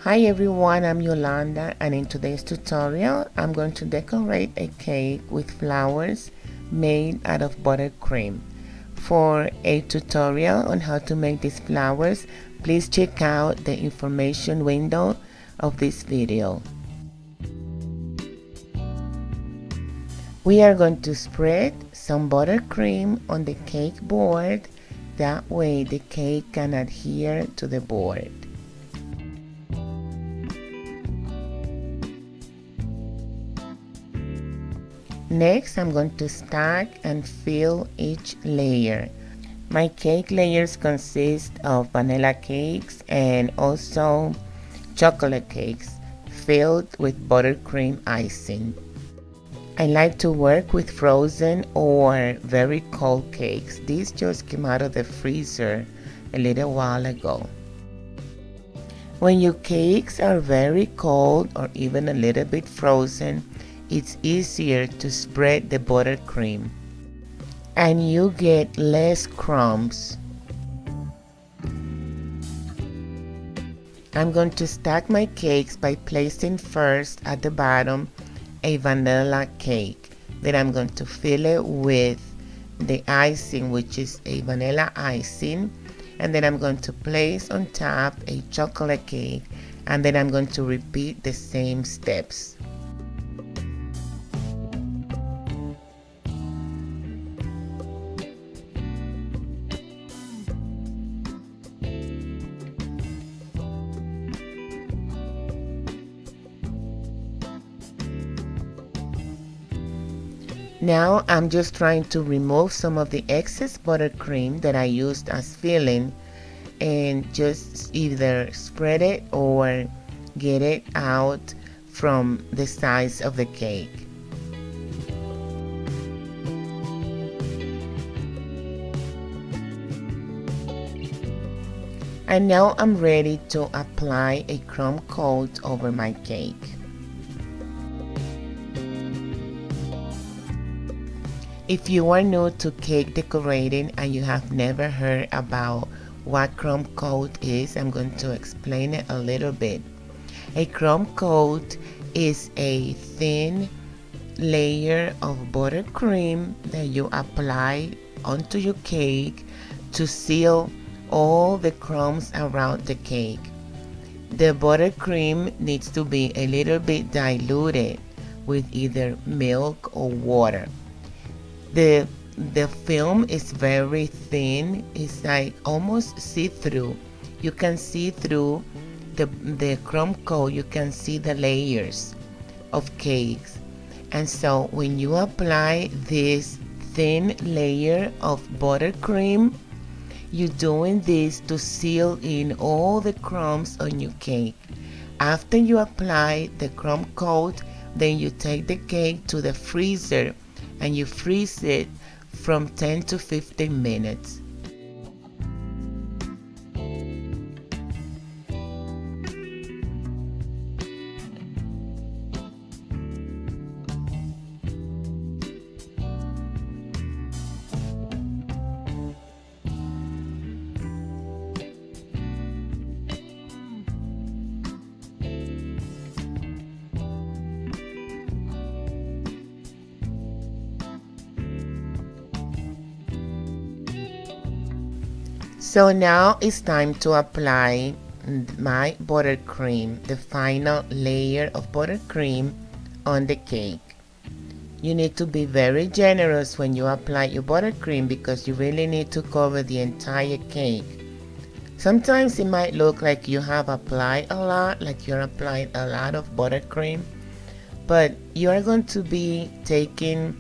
Hi everyone, I'm Yolanda, and in today's tutorial I'm going to decorate a cake with flowers made out of buttercream. For a tutorial on how to make these flowers, please check out the information window of this video. We are going to spread some buttercream on the cake board, that way the cake can adhere to the board. Next, I'm going to stack and fill each layer. My cake layers consist of vanilla cakes and also chocolate cakes filled with buttercream icing. I like to work with frozen or very cold cakes. These just came out of the freezer a little while ago. When your cakes are very cold or even a little bit frozen, it's easier to spread the buttercream and you get less crumbs. I'm going to stack my cakes by placing first at the bottom a vanilla cake. Then I'm going to fill it with the icing, which is a vanilla icing, and then I'm going to place on top a chocolate cake, and then I'm going to repeat the same steps. Now I'm just trying to remove some of the excess buttercream that I used as filling and just either spread it or get it out from the sides of the cake. And now I'm ready to apply a crumb coat over my cake. If you are new to cake decorating and you have never heard about what crumb coat is, I'm going to explain it a little bit. A crumb coat is a thin layer of buttercream that you apply onto your cake to seal all the crumbs around the cake. The buttercream needs to be a little bit diluted with either milk or water. The film is very thin. It's like almost see-through. You can see through the crumb coat. You can see the layers of cakes. And so when you apply this thin layer of buttercream, you're doing this to seal in all the crumbs on your cake. After you apply the crumb coat, then you take the cake to the freezer and you freeze it from 10 to 15 minutes. So now it's time to apply my buttercream, the final layer of buttercream on the cake. You need to be very generous when you apply your buttercream because you really need to cover the entire cake. Sometimes it might look like you have applied a lot, like you're applying a lot of buttercream, but you are going to be taking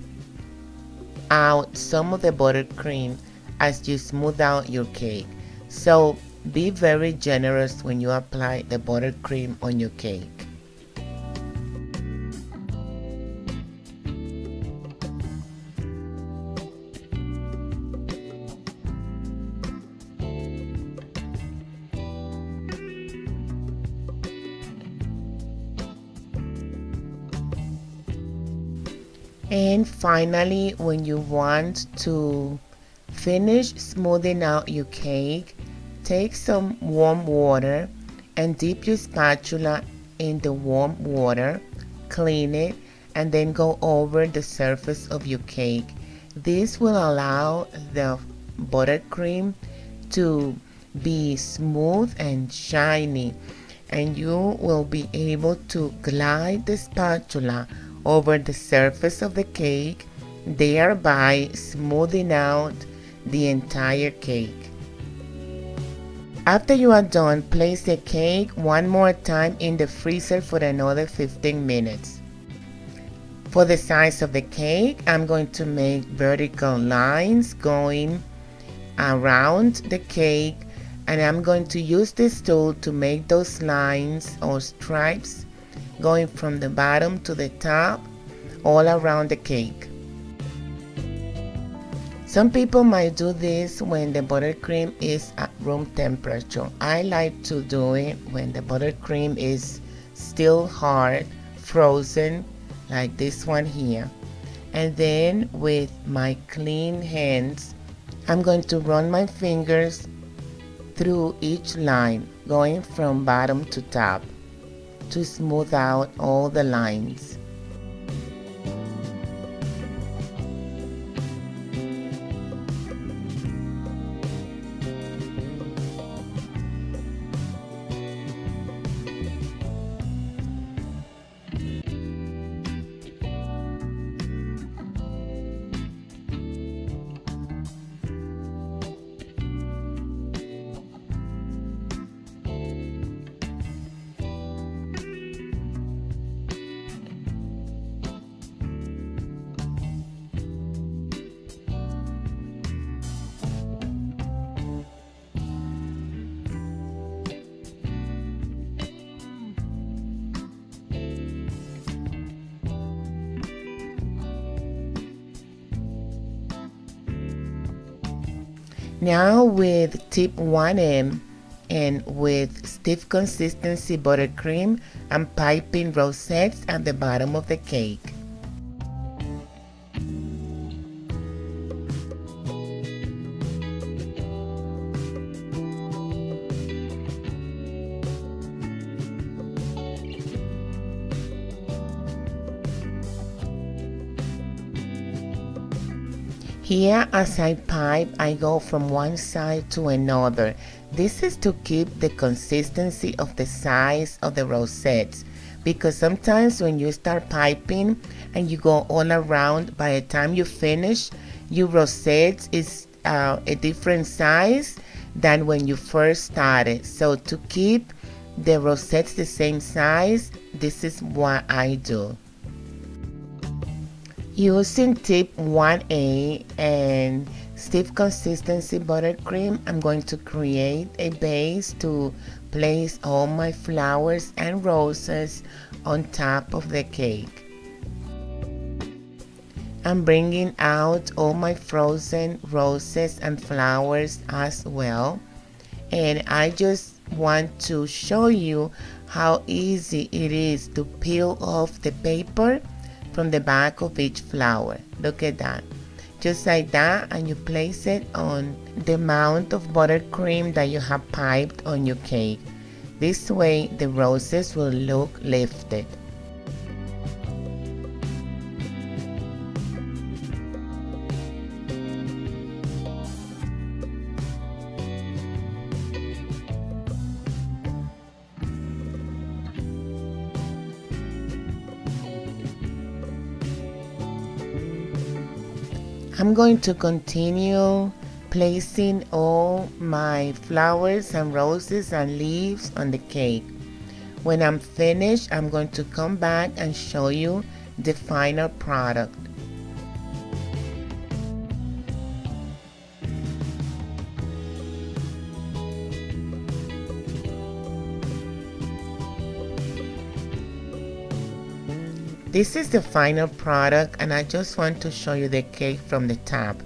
out some of the buttercream as you smooth out your cake. So be very generous when you apply the buttercream on your cake. And finally, when you want to finish smoothing out your cake, take some warm water and dip your spatula in the warm water, clean it, and then go over the surface of your cake. This will allow the buttercream to be smooth and shiny, and you will be able to glide the spatula over the surface of the cake, thereby smoothing out the entire cake. After you are done, place the cake one more time in the freezer for another 15 minutes. For the size of the cake, I'm going to make vertical lines going around the cake, and I'm going to use this tool to make those lines or stripes going from the bottom to the top all around the cake. Some people might do this when the buttercream is at room temperature. I like to do it when the buttercream is still hard, frozen, like this one here. And then with my clean hands, I'm going to run my fingers through each line, going from bottom to top, to smooth out all the lines. Now with tip 1M and with stiff consistency buttercream, I'm piping rosettes at the bottom of the cake. Here, as I pipe, I go from one side to another. This is to keep the consistency of the size of the rosettes, because sometimes when you start piping and you go all around, by the time you finish, your rosettes is a different size than when you first started. So to keep the rosettes the same size, this is what I do. Using tip 1A and stiff consistency buttercream, I'm going to create a base to place all my flowers and roses on top of the cake. I'm bringing out all my frozen roses and flowers as well, and I just want to show you how easy it is to peel off the paper from the back of each flower. Look at that. Just like that, and you place it on the amount of buttercream that you have piped on your cake. This way the roses will look lifted. I'm going to continue placing all my flowers and roses and leaves on the cake. When I'm finished, I'm going to come back and show you the final product. This is the final product, and I just want to show you the cake from the top.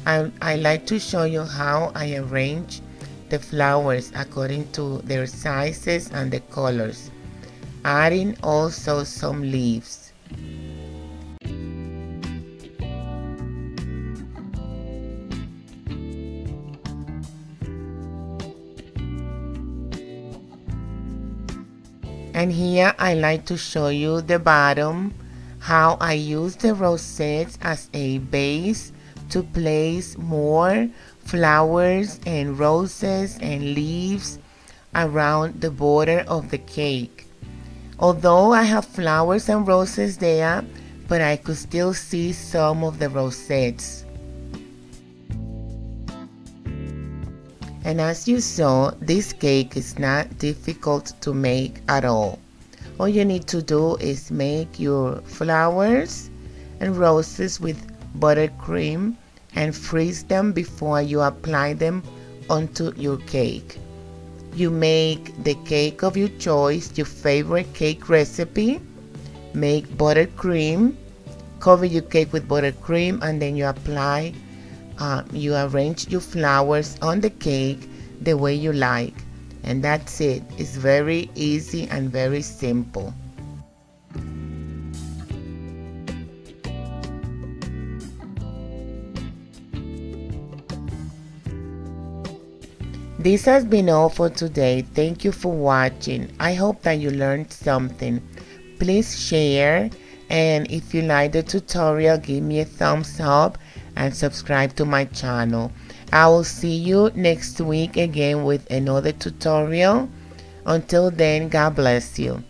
I like to show you how I arrange the flowers according to their sizes and the colors, adding also some leaves. And here I like to show you the bottom, how I use the rosettes as a base to place more flowers and roses and leaves around the border of the cake. Although I have flowers and roses there, but I could still see some of the rosettes. And as you saw, this cake is not difficult to make at all. All you need to do is make your flowers and roses with buttercream and freeze them before you apply them onto your cake. You make the cake of your choice, your favorite cake recipe. Make buttercream, cover your cake with buttercream, and then you apply, you arrange your flowers on the cake the way you like. And that's it. It's very easy and very simple. This has been all for today. Thank you for watching. I hope that you learned something. Please share, and if you like the tutorial, give me a thumbs up and subscribe to my channel. I will see you next week again with another tutorial. Until then, God bless you.